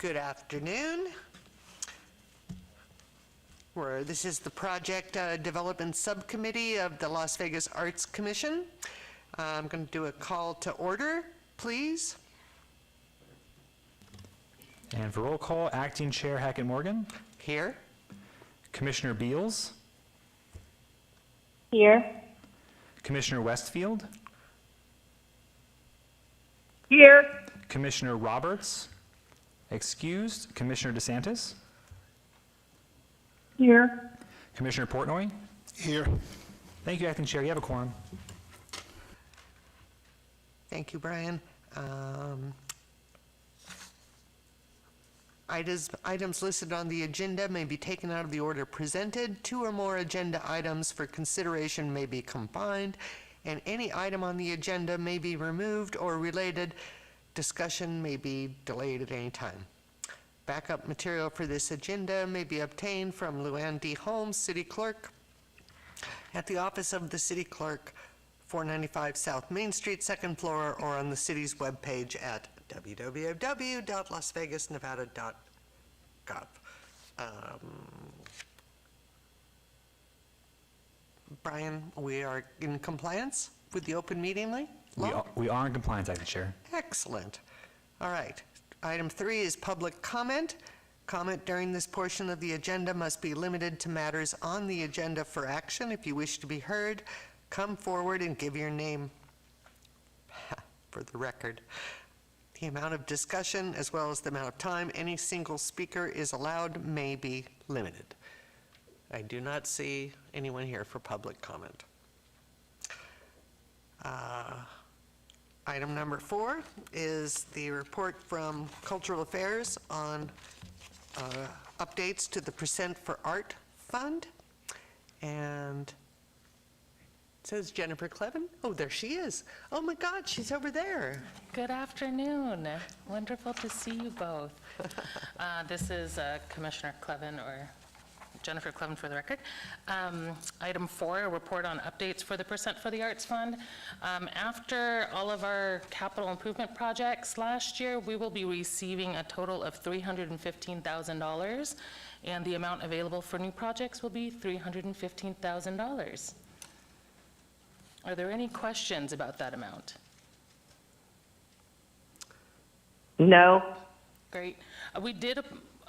Good afternoon. This is the Project Development Subcommittee of the Las Vegas Arts Commission. I'm going to do a call to order, please. And for roll call, Acting Chair Hackett Morgan. Here. Commissioner Beals. Here. Commissioner Westfield. Here. Commissioner Roberts. Excused. Commissioner DeSantis. Here. Commissioner Portnoy. Here. Thank you, Acting Chair. You have a quorum. Thank you, Brian. Items listed on the agenda may be taken out of the order presented. 2 or more agenda items for consideration may be combined, and any item on the agenda may be removed or related. Discussion may be delayed at any time. Backup material for this agenda may be obtained from Luann D. Holmes, City Clerk, at the office of the City Clerk, 495 South Main Street, 2nd floor, or on the city's webpage at www.lasvegasnevada.gov. Brian, we are in compliance with the open meeting law? We are in compliance, Acting Chair. Excellent. All right. Item 3 is public comment. Comment during this portion of the agenda must be limited to matters on the agenda for action. If you wish to be heard, come forward and give your name for the record. The amount of discussion, as well as the amount of time any single speaker is allowed, may be limited. I do not see anyone here for public comment. Item number 4 is the report from Cultural Affairs on updates to the Percent for Art Fund. And it says Jennifer Clevin. Oh, there she is. Oh my God, she's over there. Good afternoon. Wonderful to see you both. This is Commissioner Clevin, or Jennifer Clevin for the record. Item 4, a report on updates for the Percent for the Arts Fund. After all of our capital improvement projects last year, we will be receiving a total of $315,000, and the amount available for new projects will be $315,000. Are there any questions about that amount? No. Great. We did,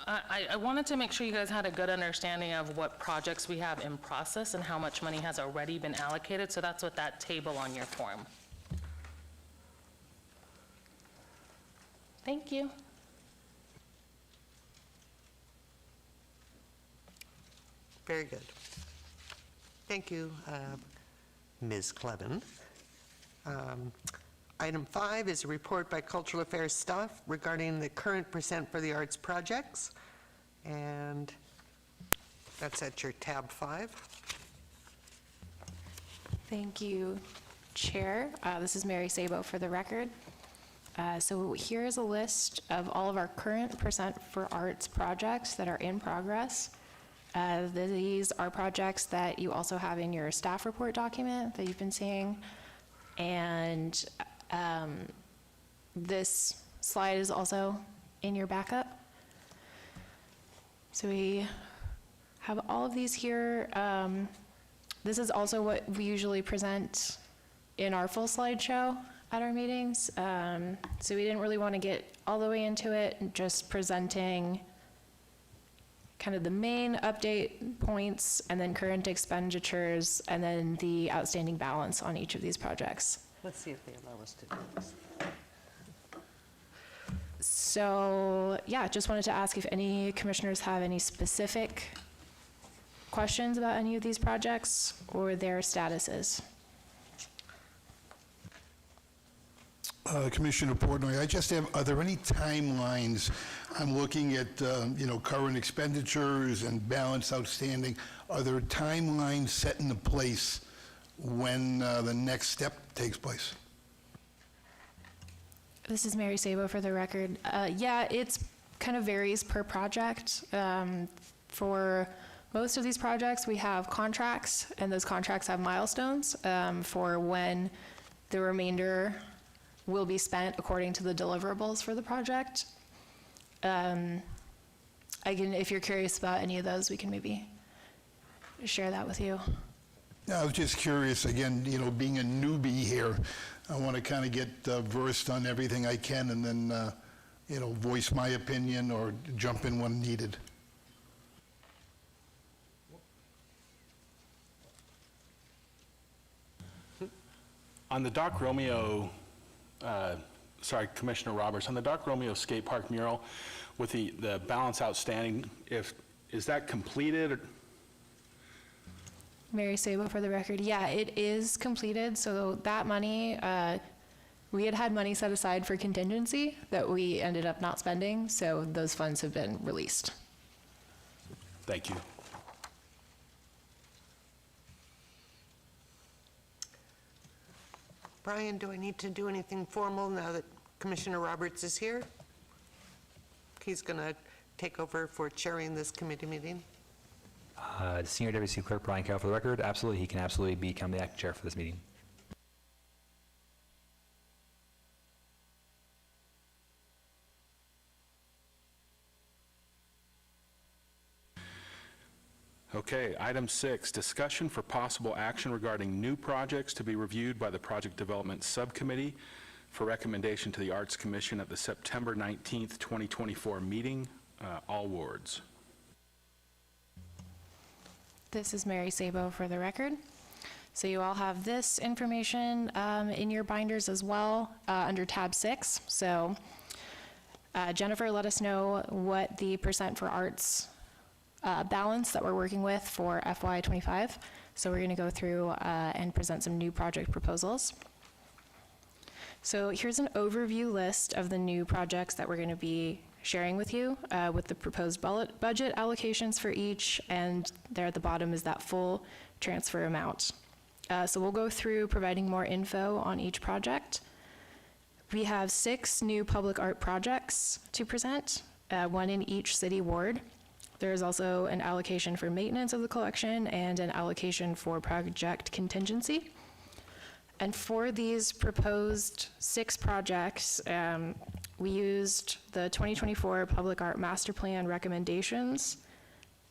I wanted to make sure you guys had a good understanding of what projects we have in process and how much money has already been allocated, so that's what that table on your form. Thank you. Very good. Thank you, Ms. Clevin. Item 5 is a report by Cultural Affairs staff regarding the current Percent for the Arts projects, and that's at your tab 5. Thank you, Chair. This is Mary Sabo for the record. So here is a list of all of our current Percent for Arts projects that are in progress. These are projects that you also have in your staff report document that you've been seeing. And this slide is also in your backup. So we have all of these here. This is also what we usually present in our full slideshow at our meetings. So we didn't really want to get all the way into it, just presenting kind of the main update points and then current expenditures and then the outstanding balance on each of these projects. Let's see if they allow us to do this. So yeah, just wanted to ask if any commissioners have any specific questions about any of these projects or their statuses. Commissioner Portnoy, I just have, are there any timelines? I'm looking at, current expenditures and balance outstanding. Are there timelines set into place when the next step takes place? This is Mary Sabo for the record. Yeah, it's kind of varies per project. For most of these projects, we have contracts, and those contracts have milestones for when the remainder will be spent according to the deliverables for the project. I can, if you're curious about any of those, we can maybe share that with you. Yeah, I was just curious, again, being a newbie here, I want to kind of get versed on everything I can and then, voice my opinion or jump in when needed. On the Doc Romeo, Commissioner Roberts, on the Doc Romeo Skate Park mural with the balance outstanding, is that completed? Mary Sabo for the record. Yeah, it is completed. So that money, we had money set aside for contingency that we ended up not spending. So those funds have been released. Thank you. Brian, do I need to do anything formal now that Commissioner Roberts is here? He's going to take over for chairing this committee meeting. Senior Deputy Clerk Brian Carroll for the record. Absolutely, he can absolutely become the acting chair for this meeting. Okay, item 6, discussion for possible action regarding new projects to be reviewed by the Project Development Subcommittee for recommendation to the Arts Commission at the September 19th, 2024 meeting, all wards. This is Mary Sabo for the record. So you all have this information in your binders as well under tab 6. So Jennifer let us know what the percent for arts balance that we're working with for FY25. So we're going to go through and present some new project proposals. So here's an overview list of the new projects that we're going to be sharing with you with the proposed budget allocations for each, and there at the bottom is that full transfer amount. So we'll go through providing more info on each project. We have 6 new public art projects to present, 1 in each city ward. There is also an allocation for maintenance of the collection and an allocation for project contingency. And for these proposed 6 projects, we used the 2024 Public Art Master Plan recommendations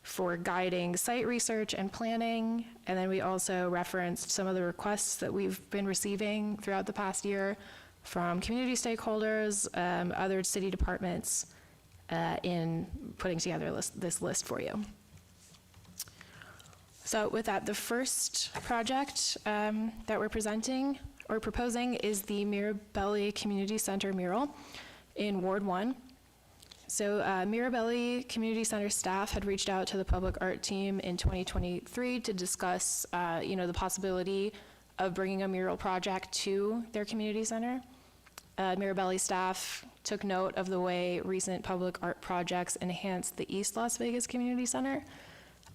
for guiding site research and planning. And then we also referenced some of the requests that we've been receiving throughout the past year from community stakeholders, other city departments, in putting together this list for you. So with that, the first project that we're presenting or proposing is the Mirabelli Community Center mural in Ward 1. So Mirabelli Community Center staff had reached out to the public art team in 2023 to discuss the possibility of bringing a mural project to their community center. Mirabelli staff took note of the way recent public art projects enhanced the East Las Vegas Community Center,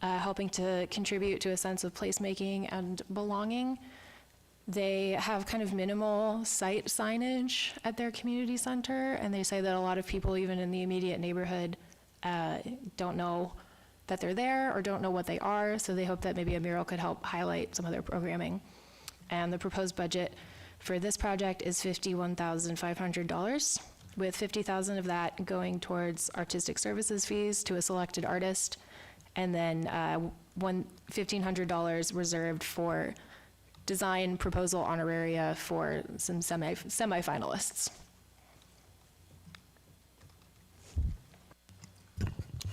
helping to contribute to a sense of placemaking and belonging. They have kind of minimal site signage at their community center, and they say that a lot of people, even in the immediate neighborhood, don't know that they're there or don't know what they are, so they hope that maybe a mural could help highlight some of their programming. And the proposed budget for this project is $51,500, with $50,000 of that going towards artistic services fees to a selected artist, and then $1,500 reserved for design proposal honoraria for some semi-finalists.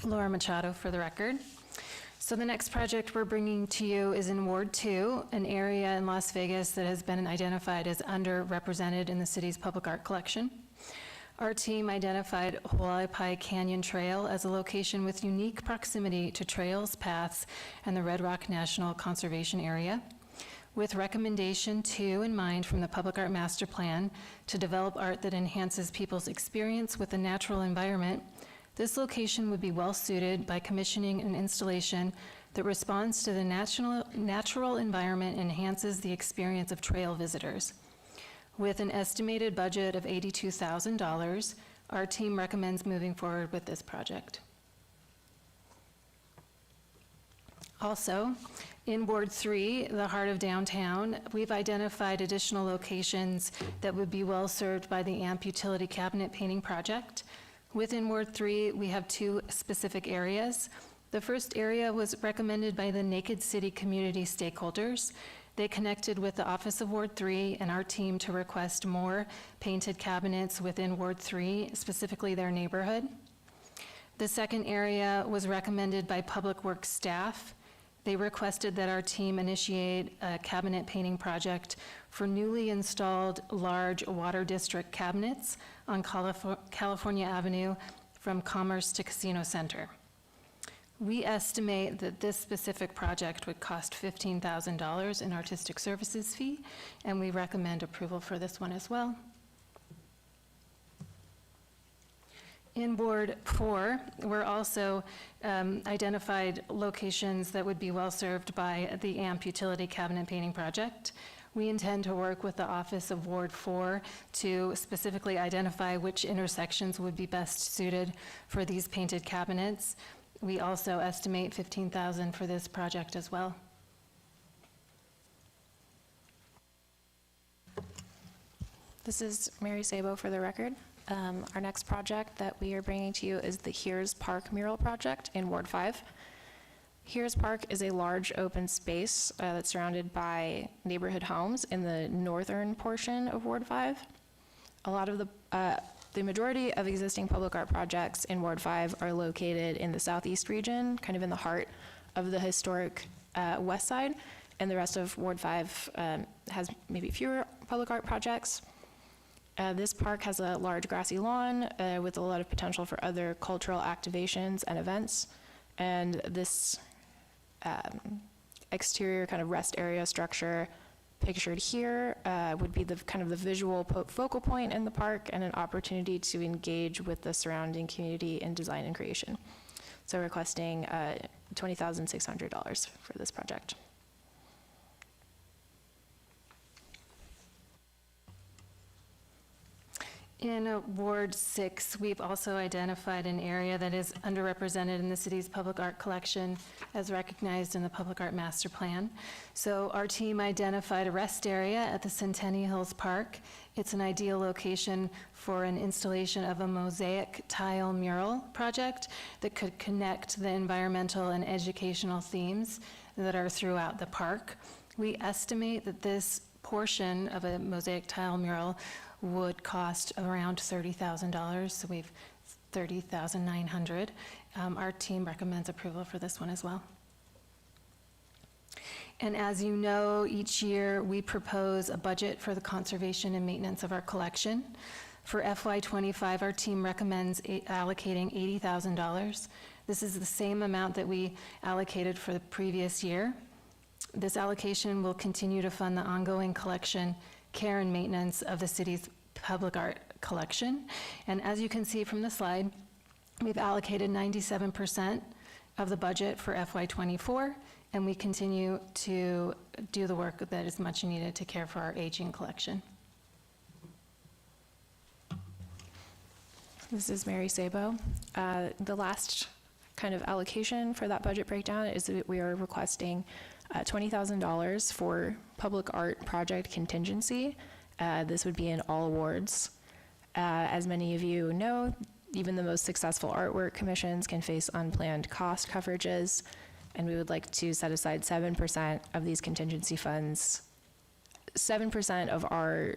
Laura Machado for the record. So the next project we're bringing to you is in Ward 2, an area in Las Vegas that has been identified as underrepresented in the city's public art collection. Our team identified Hualapai Canyon Trail as a location with unique proximity to trails, paths, and the Red Rock National Conservation Area. With recommendation 2 in mind from the Public Art Master Plan to develop art that enhances people's experience with the natural environment, this location would be well-suited by commissioning an installation that responds to the natural environment and enhances the experience of trail visitors. With an estimated budget of $82,000, our team recommends moving forward with this project. Also, in Ward 3, the heart of downtown, we've identified additional locations that would be well served by the AMP Utility Cabinet Painting Project. Within Ward 3, we have two specific areas. The first area was recommended by the Naked City community stakeholders. They connected with the Office of Ward 3 and our team to request more painted cabinets within Ward 3, specifically their neighborhood. The second area was recommended by Public Works staff. They requested that our team initiate a cabinet painting project for newly installed large water district cabinets on California Avenue from Commerce to Casino Center. We estimate that this specific project would cost $15,000 in artistic services fee, and we recommend approval for this one as well. In Ward 4, we're also identified locations that would be well-served by the AMP Utility Cabinet Painting Project. We intend to work with the Office of Ward 4 to specifically identify which intersections would be best suited for these painted cabinets. We also estimate $15,000 for this project as well. This is Mary Sabo for the record. Our next project that we are bringing to you is the Hears Park mural project in Ward 5. Hears Park is a large open space that's surrounded by neighborhood homes in the northern portion of Ward 5. A lot of the majority of existing public art projects in Ward 5 are located in the southeast region, kind of in the heart of the historic west side, and the rest of Ward 5 has maybe fewer public art projects. This park has a large grassy lawn with a lot of potential for other cultural activations and events. And this exterior kind of rest area structure pictured here would be the kind of the visual focal point in the park and an opportunity to engage with the surrounding community in design and creation. So requesting $20,600 for this project. In Ward 6, we've also identified an area that is underrepresented in the city's public art collection as recognized in the Public Art Master Plan. So our team identified a rest area at the Centennial Hills Park. It's an ideal location for an installation of a mosaic tile mural project that could connect the environmental and educational themes that are throughout the park. We estimate that this portion of a mosaic tile mural would cost around $30,000, so we've $30,900. Our team recommends approval for this one as well. And as you know, each year we propose a budget for the conservation and maintenance of our collection. For FY25, our team recommends allocating $80,000. This is the same amount that we allocated for the previous year. This allocation will continue to fund the ongoing collection, care, and maintenance of the city's public art collection. And as you can see from the slide, we've allocated 97% of the budget for FY24, and we continue to do the work that is much needed to care for our aging collection. This is Mary Sabo. The last kind of allocation for that budget breakdown is that we are requesting $20,000 for public art project contingency. This would be in all awards. As many of you know, even the most successful artwork commissions can face unplanned cost coverages, and we would like to set aside 7% of these contingency funds, 7% of our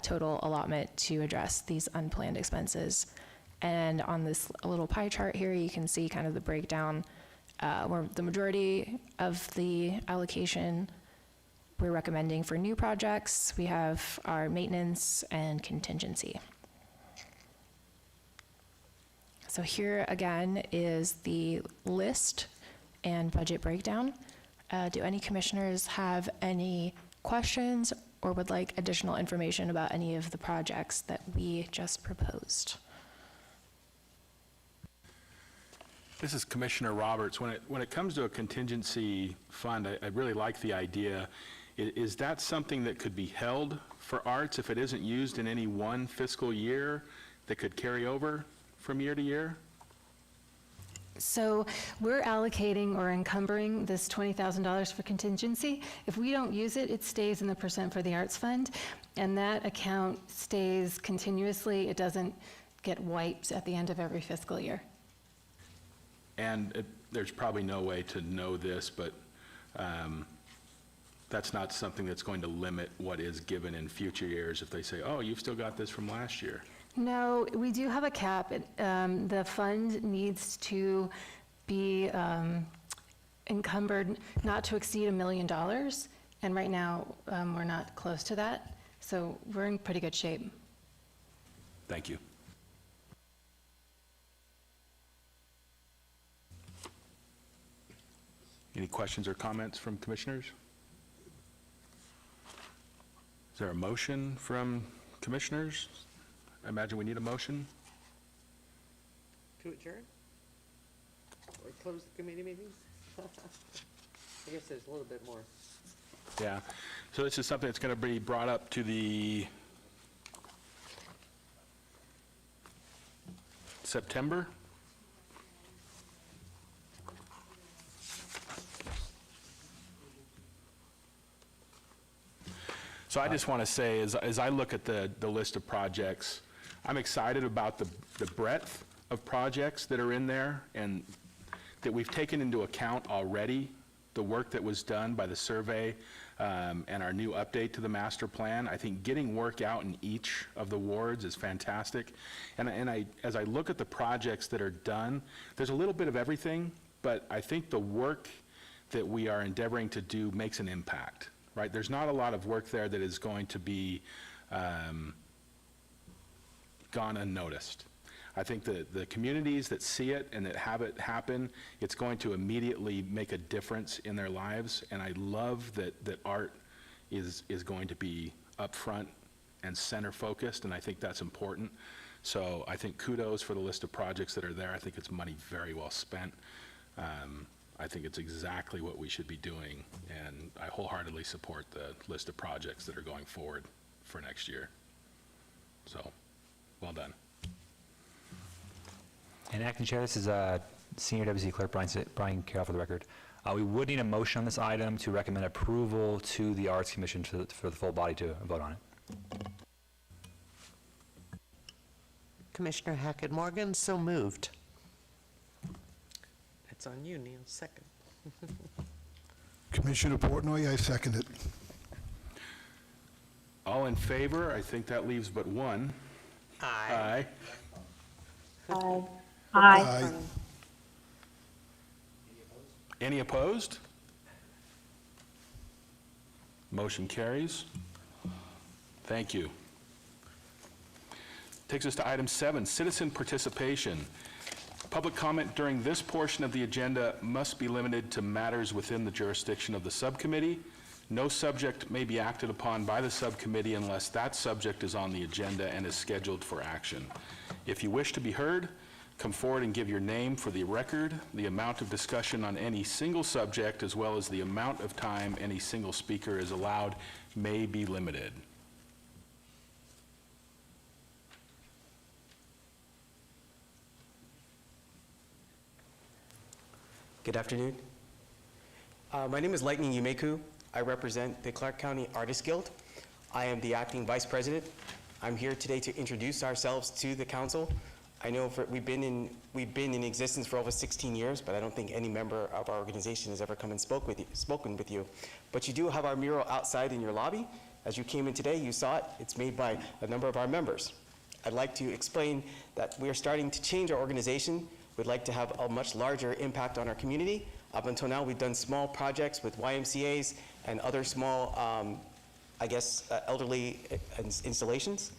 total allotment to address these unplanned expenses. And on this little pie chart here, you can see kind of the breakdown where the majority of the allocation we're recommending for new projects. We have our maintenance and contingency. So here again is the list and budget breakdown. Do any commissioners have any questions or would like additional information about any of the projects that we just proposed? This is Commissioner Roberts. When it comes to a contingency fund, I really like the idea. Is that something that could be held for arts if it isn't used in any one fiscal year that could carry over from year to year? So we're allocating or encumbering this $20,000 for contingency. If we don't use it, it stays in the percent for the arts fund, and that account stays continuously. It doesn't get wiped at the end of every fiscal year. And there's probably no way to know this, but that's not something that's going to limit what is given in future years if they say, oh, you've still got this from last year. No, we do have a cap. The fund needs to be encumbered not to exceed $1 million, and right now, we're not close to that, so we're in pretty good shape. Thank you. Any questions or comments from commissioners? Is there a motion from commissioners? I imagine we need a motion. To adjourn? Or close the committee meetings? I guess there's a little bit more. Yeah. So this is something that's going to be brought up to the September? So I just want to say, as I look at the list of projects, I'm excited about the breadth of projects that are in there and that we've taken into account already, the work that was done by the survey and our new update to the master plan. I think getting work out in each of the wards is fantastic. And as I look at the projects that are done, there's a little bit of everything, but I think the work that we are endeavoring to do makes an impact. Right, there's not a lot of work there that is going to be gone unnoticed. I think the communities that see it and that have it happen, it's going to immediately make a difference in their lives. And I love that art is going to be upfront and center focused, and I think that's important. So I think kudos for the list of projects that are there. I think it's money very well spent. I think it's exactly what we should be doing, and I wholeheartedly support the list of projects that are going forward for next year. So, well done. And Acting Chair, this is Senior Deputy Clerk Brian Carroll for the record. We would need a motion on this item to recommend approval to the Arts Commission for the full body to vote on it. Commissioner Hackett Morgan, so moved. That's on you, Neil. Second. Commissioner Portnoy, I second it. All in favor? I think that leaves but one. Aye. Aye. Aye. Any opposed? Motion carries. Thank you. Takes us to item 7, citizen participation. Public comment during this portion of the agenda must be limited to matters within the jurisdiction of the subcommittee. No subject may be acted upon by the subcommittee unless that subject is on the agenda and is scheduled for action. If you wish to be heard, come forward and give your name for the record. The amount of discussion on any single subject, as well as the amount of time any single speaker is allowed, may be limited. Good afternoon. My name is Lightning Yumeku. I represent the Clark County Artists Guild. I am the acting vice president. I'm here today to introduce ourselves to the council. I know we've been in existence for over 16 years, but I don't think any member of our organization has ever come and spoken with you. But you do have our mural outside in your lobby. As you came in today, you saw it. It's made by a number of our members. I'd like to explain that we are starting to change our organization. We'd like to have a much larger impact on our community. Up until now, we've done small projects with YMCAs and other small, elderly installations.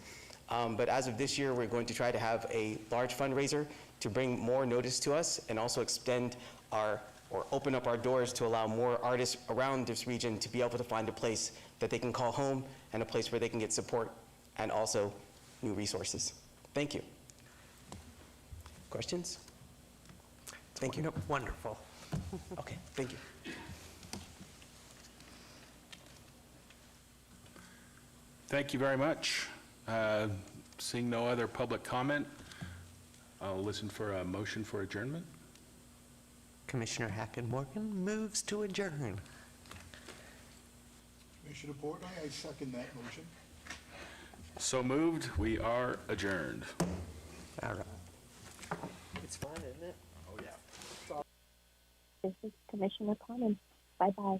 But as of this year, we're going to try to have a large fundraiser to bring more notice to us and also extend or open up our doors to allow more artists around this region to be able to find a place that they can call home and a place where they can get support and also new resources. Thank you. Questions? Thank you. Wonderful. Okay, thank you. Thank you very much. Seeing no other public comment, I'll listen for a motion for adjournment. Commissioner Hackett Morgan moves to adjourn. Commissioner Portnoy, I second that motion. So moved. We are adjourned. All right. It's fun, isn't it? This is Commissioner Commons. Bye-bye.